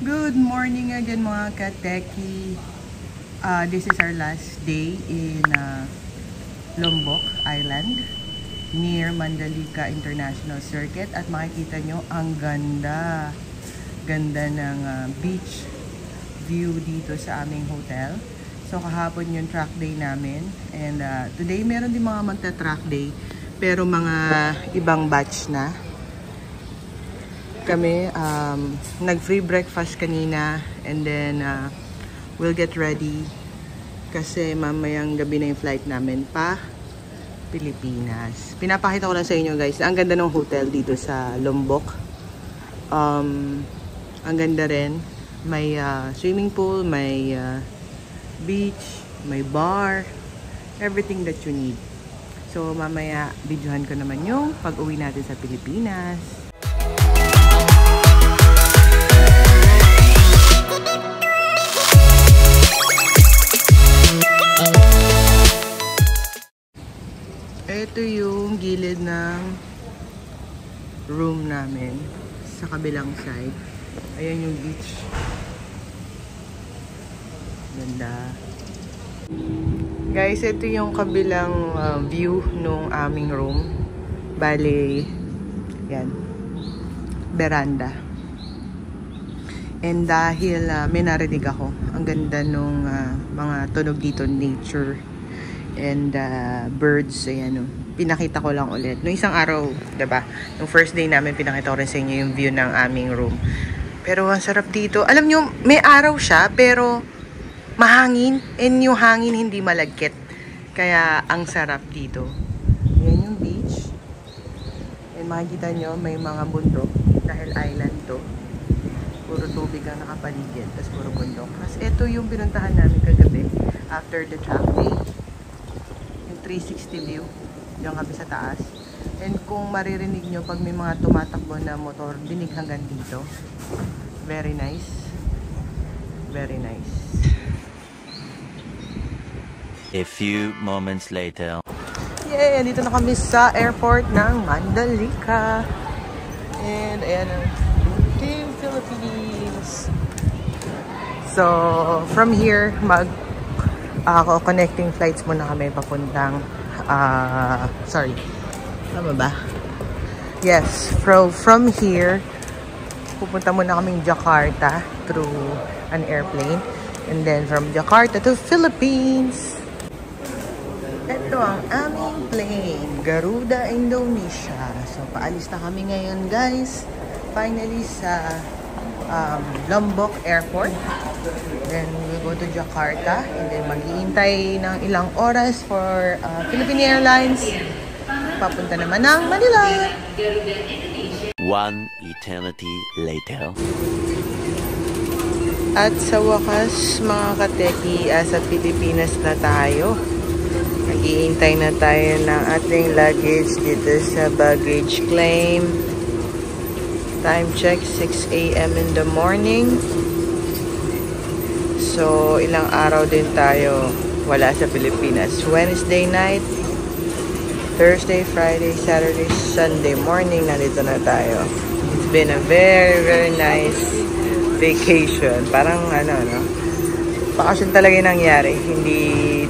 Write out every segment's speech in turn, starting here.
Good morning again mga kateki. This is our last day in Lombok Island near Mandalika International Circuit at makikita nyo ang ganda ng beach view dito sa aming hotel. So kahapon yung track day namin and today meron din mga magta-track day pero mga ibang batch na. Kami nag-free breakfast kanina and then we'll get ready kasi mamayang gabi na yung flight namin pa Pilipinas. Pinapakita ko lang sa inyo guys, ang ganda ng hotel dito sa Lombok. Ang ganda rin, may swimming pool, may beach, may bar, everything that you need. So mamaya videohan ko naman yung pag-uwi natin sa Pilipinas. Ito yung gilid ng room namin sa kabilang side. Ayan yung beach. Ganda. Guys, ito yung kabilang view nung aming room. Bale, yan. Veranda. And dahil may narinig ako, ang ganda nung mga tunog dito, nature. And birds, ayan o. Pinakita ko lang ulit. Noong isang araw, diba? Nung first day namin, pinakita ko rin sa inyo yung view ng aming room. Pero ang sarap dito. Alam nyo, may araw siya, pero mahangin. And yung hangin hindi malagkit. Kaya ang sarap dito. Ayan yung beach. And makikita nyo, may mga bundok. Dahil island to. Puro tubig ang nakapaligid. Tapos puro bundok. Tapos ito yung pinuntahan namin kagabi. After the track day. 360 view yung kami sa taas and kung maririnig nyo pag may mga tumatakbo na motor dinig hanggang dito. Very nice, very nice. A few moments later, yay! Dito na kami sa airport ng Mandalika and ayan ang Team Philippines. So from here connecting flights muna kami papuntang sorry, tama ba? Yes, from here pupunta muna kaming Jakarta through an airplane and then from Jakarta to Philippines. Ito ang aming plane, Garuda Indonesia. So paalis na kami ngayon guys, finally sa Lombok Airport. Then we'll go to Jakarta and then maghihintay ng ilang oras for Philippine Airlines papunta naman ng Manila. One eternity later. At sa wakas mga kateki, sa Pilipinas na tayo. Maghihintay na tayo ng ating luggage dito sa baggage claim. Time check 6 AM in the morning. So, ilang araw din tayo wala sa Pilipinas. Wednesday night, Thursday, Friday, Saturday, Sunday morning, nandito na tayo. It's been a very, very nice vacation. Parang no? Bakasyon talaga yung nangyari, hindi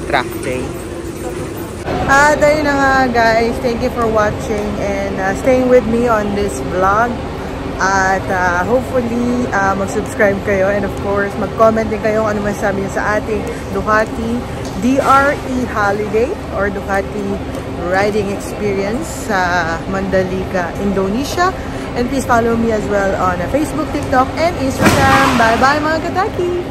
track day. Ayun na nga guys. Thank you for watching and staying with me on this vlog. At hopefully mag-subscribe kayo and of course mag-comment din kayo kung ano masasabi niyo sa ating Ducati DRE holiday or Ducati riding experience sa Mandalika, Indonesia. And please follow me as well on Facebook, TikTok, and Instagram. Bye bye mga kataki!